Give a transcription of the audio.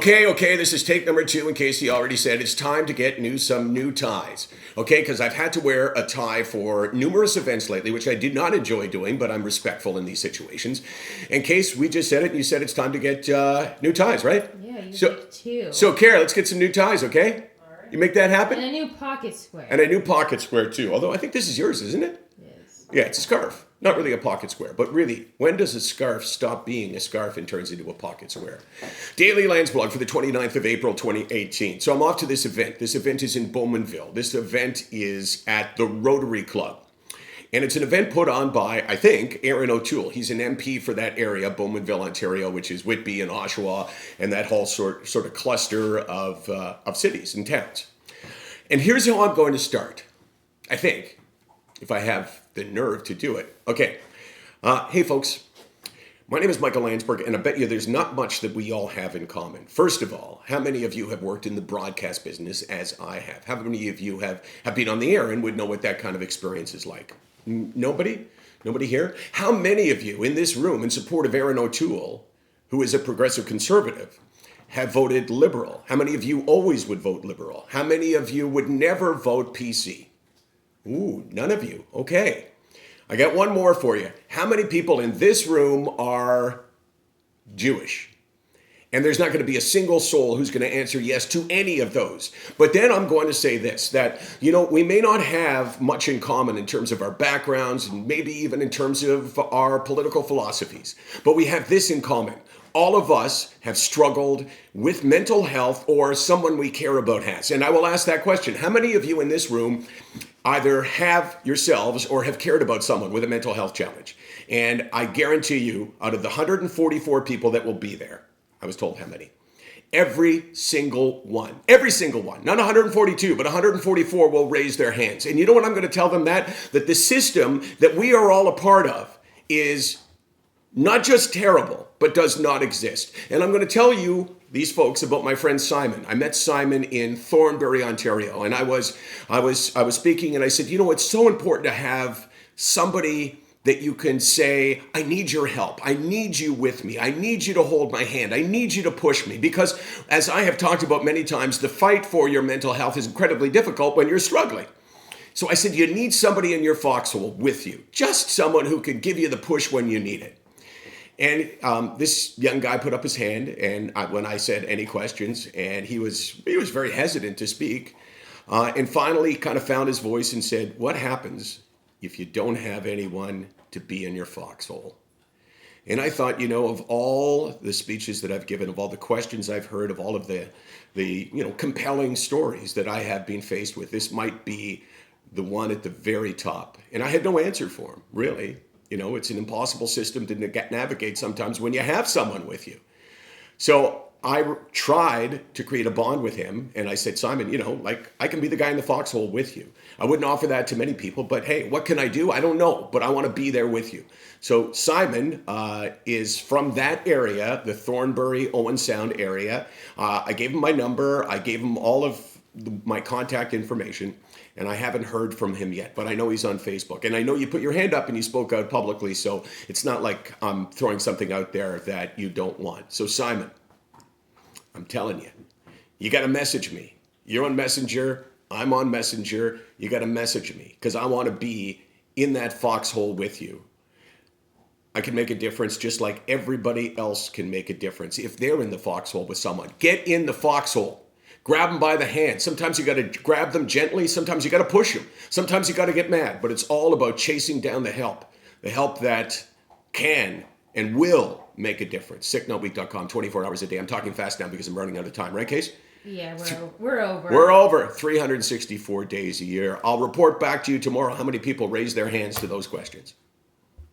Okay, this is take number 2 in case he already said it's time to get some new ties. Okay, because I've had to wear a tie for numerous events lately, which I did not enjoy doing, but I'm respectful in these situations. In case we just said it and you said it's time to get new ties, right? Yeah, you get 2. So, Kara, let's get some new ties, okay? All right. You make that happen? And a new pocket square. And a new pocket square, too. Although I think this is yours, isn't it? Yes. Yeah, it's a scarf. Not really a pocket square, but really, when does a scarf stop being a scarf and turns into a pocket square? Daily Landsblog for the 29th of April, 2018. So I'm off to this event. This event is in Bowmanville. This event is at the Rotary Club. And it's an event put on by, I think, Aaron O'Toole. He's an MP for that area, Bowmanville, Ontario, which is Whitby and Oshawa, and that whole sort of cluster of cities and towns. And here's how I'm going to start, I think, if I have the nerve to do it. Okay. Hey, folks. My name is Michael Landsblog, and I bet you there's not much that we all have in common. First of all, how many of you have worked in the broadcast business as I have? How many of you have been on the air and would know what that kind of experience is like? Nobody? Nobody here? How many of you in this room in support of Aaron O'Toole, who is a progressive conservative, have voted Liberal? How many of you always would vote Liberal? How many of you would never vote PC? Ooh, none of you. Okay. I got one more for you. How many people in this room are Jewish? And there's not going to be a single soul who's going to answer yes to any of those. But then I'm going to say this, that, we may not have much in common in terms of our backgrounds and maybe even in terms of our political philosophies. But we have this in common. All of us have struggled with mental health, or someone we care about has. And I will ask that question. How many of you in this room either have yourselves or have cared about someone with a mental health challenge? And I guarantee you, out of the 144 people that will be there, I was told how many, every single one, not 142, but 144 will raise their hands. And you know what I'm going to tell them? That the system that we are all a part of is not just terrible, but does not exist. And I'm going to tell you, these folks, about my friend Simon. I met Simon in Thornbury, Ontario, and I was speaking, and I said, it's so important to have somebody that you can say, I need your help. I need you with me. I need you to hold my hand. I need you to push me. Because as I have talked about many times, the fight for your mental health is incredibly difficult when you're struggling. So I said, you need somebody in your foxhole with you. Just someone who can give you the push when you need it. And this young guy put up his hand, and when I said any questions, and he was very hesitant to speak, and finally kind of found his voice and said, what happens if you don't have anyone to be in your foxhole? And I thought, of all the speeches that I've given, of all the questions I've heard, of all of the compelling stories that I have been faced with, this might be the one at the very top. And I had no answer for him, really. It's an impossible system to navigate sometimes when you have someone with you. So I tried to create a bond with him, and I said, Simon, I can be the guy in the foxhole with you. I wouldn't offer that to many people, but hey, what can I do? I don't know, but I want to be there with you. So Simon is from that area, the Thornbury, Owen Sound area. I gave him my number. I gave him all of my contact information, and I haven't heard from him yet, but I know he's on Facebook. And I know you put your hand up and you spoke out publicly, so it's not like I'm throwing something out there that you don't want. So Simon, I'm telling you, you got to message me. You're on Messenger. I'm on Messenger. You got to message me because I want to be in that foxhole with you. I can make a difference just like everybody else can make a difference if they're in the foxhole with someone. Get in the foxhole. Grab them by the hand. Sometimes you got to grab them gently. Sometimes you got to push them. Sometimes you got to get mad. But it's all about chasing down the help that can and will make a difference. SickNotWeak.com, 24 hours a day. I'm talking fast now because I'm running out of time. Right, Case? Yeah, we're over. We're over 364 days a year. I'll report back to you tomorrow how many people raise their hands to those questions.